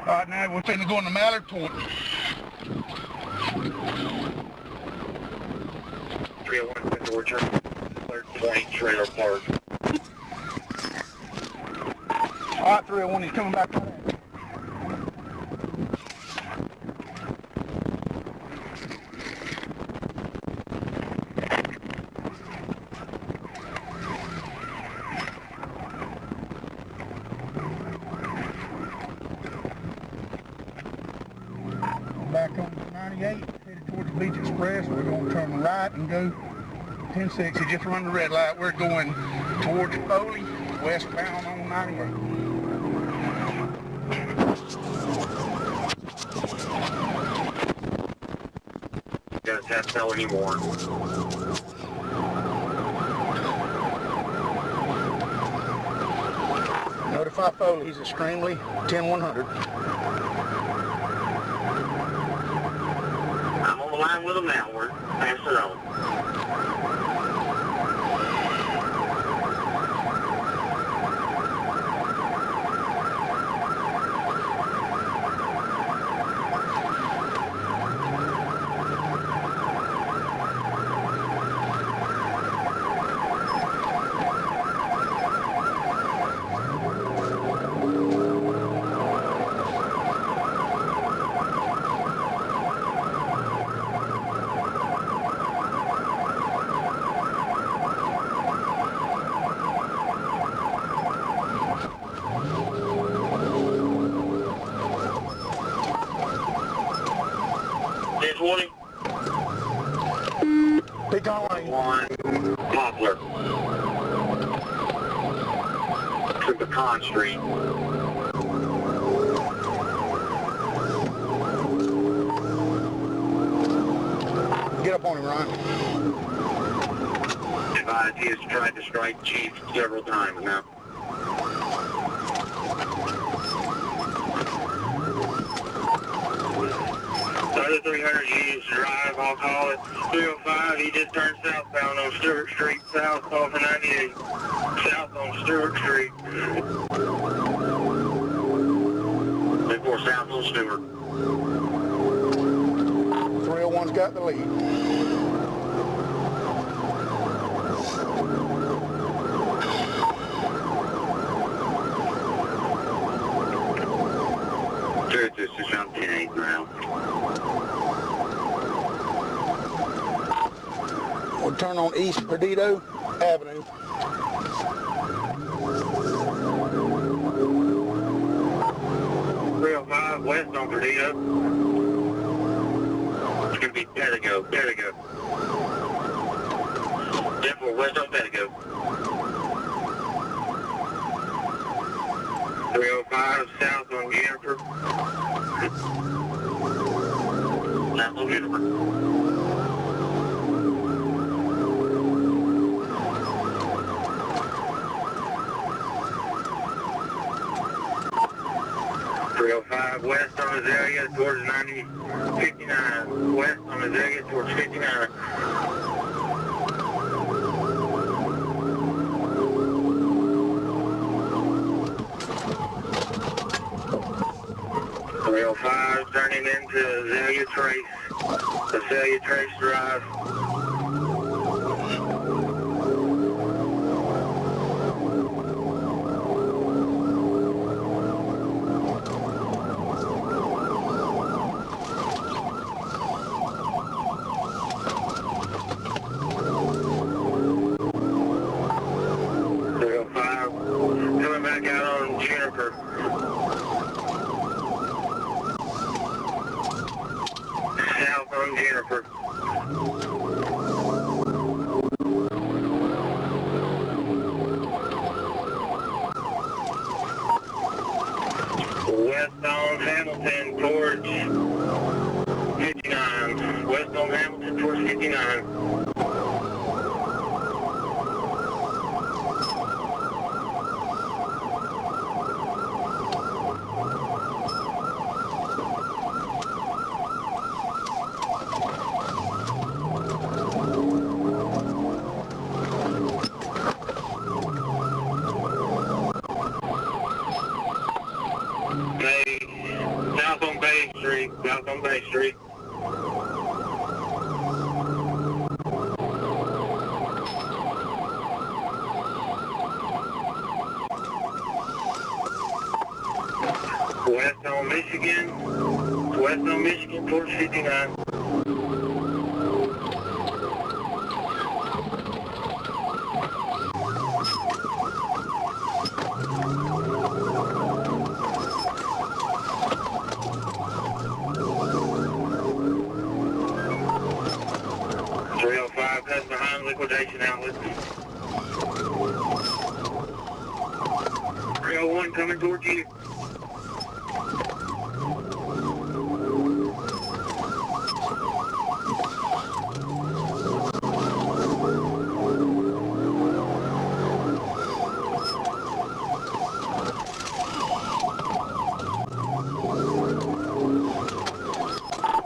Alright, now we're finna go in the Mallard Point. 301 Central Return, 20 Trailer Park. Alright, 301, he's coming back right at you. Back on 98, headed towards the Beach Express. We're going to turn right and go 1060, just run the red light. We're going towards Foley, westbound on 98. Doesn't have to tell anymore. Notify Foley, he's extremely 10100. I'm on the line with him now. We're passing it on. Warning. Pecan Lane. 1 Poplar. To Pecan Street. Get up on him, Ryan. Advise he has tried to strike Chief several times now. Other 300 G's drive, I'll call it 305. He just turned southbound on Stewart Street, south off of 98. South on Stewart Street. 34 south on Stewart. 301's got the lead. This is on 10-8 now. We'll turn on East Perdido Avenue. West on Perdido. It's going to be Pedigo. Therefore, west on Pedigo. 305 south on Jennifer. South on Jennifer. West on Azalea towards 59. West on Azalea towards 59. Turning into Azalea Trace Drive. Coming back out on Juniper. South on Jennifer. West on Hamilton towards 59. West on Hamilton towards 59. Bay Street, south on Bay Street. West on Michigan, towards 59. That's behind liquidation outlet. 301 coming towards you.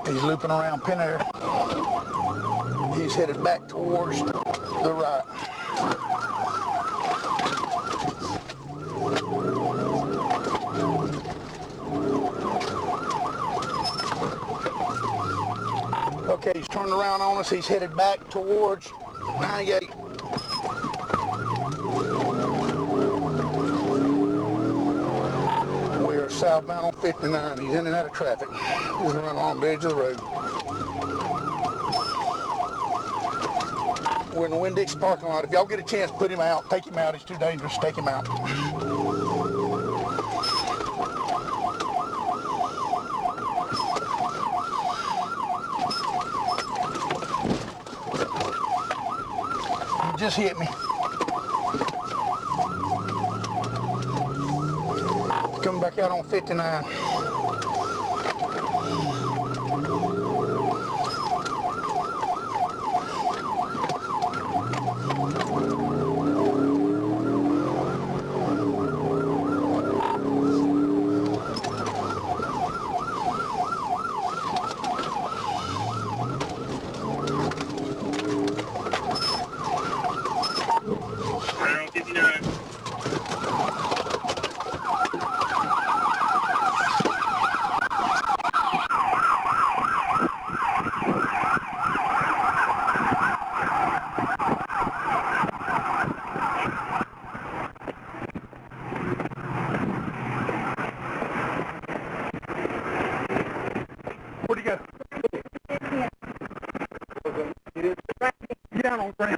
He's looping around Pin Air. He's headed back towards the right. Okay, he's turning around on us. He's headed back towards 98. We are southbound on 59. He's in and out of traffic. He's running along the edge of the road. We're in the Winn-Dixie parking lot. If y'all get a chance, put him out. Take him out. He's too dangerous. Take him out. You just hit me. Coming back out on 59. Where'd you go? Get down on the ground.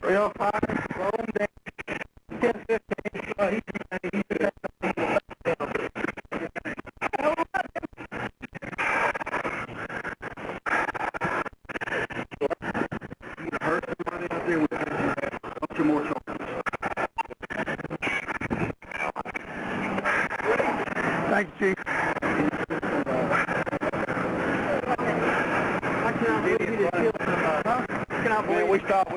Real fire, slow him down. 10, 15, hurt somebody out there with a bunch of more charges. Thank you, Chief. I cannot believe you just killed somebody. Huh? I cannot believe we stopped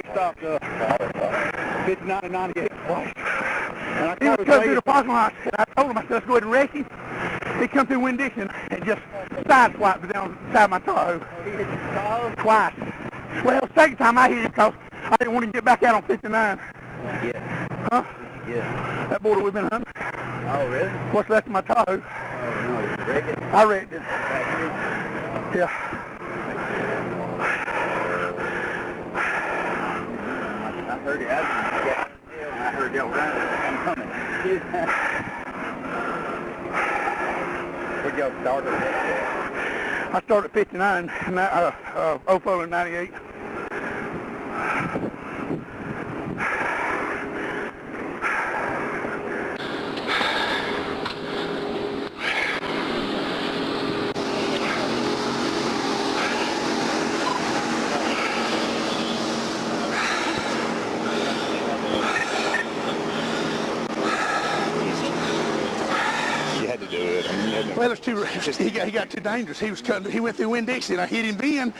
59 and 98 twice. And I he was coming through the parking lot. I told him, I said, let's go ahead and wreck him. He come through Winn-Dixie and just sideswiped me down the side of my Tahoe. He hit the Tahoe? Twice. Well, second time I hit him because I didn't want him to get back out on 59. Yeah. Huh? Yeah. That border we've been hunting. Oh, really? What's left of my Tahoe? Oh, no, you wrecked it? I wrecked it. Yeah. I heard it. I heard y'all running. I'm coming. Where'd y'all start at? I started at 59, Ofo in 98. Well, there's two. He got too dangerous. He was cutting. He went through Winn-Dixie, and I hit him then,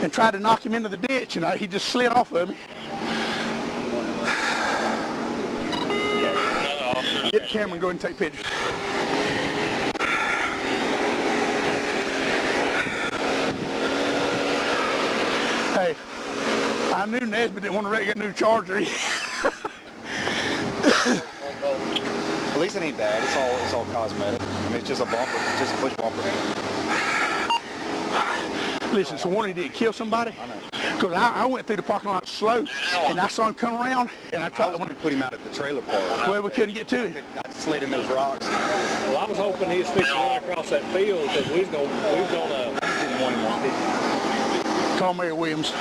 and tried to knock him into the ditch, and he just slid off of me. Get the camera and go ahead and take pictures. Hey, I knew Nesbitt didn't want to wreck that new Charger. At least it ain't bad. It's all cosmetic. I mean, it's just a bumper, just a push bumper. Listen, so one, he did kill somebody. I know. Because I went through the parking lot slow, and I saw him come around, and I tried to put him out at the trailer park. Well, we couldn't get to him. I slid in those rocks. Well, I was hoping he was fixing to run across that field because we was gonna Call Mary Williams.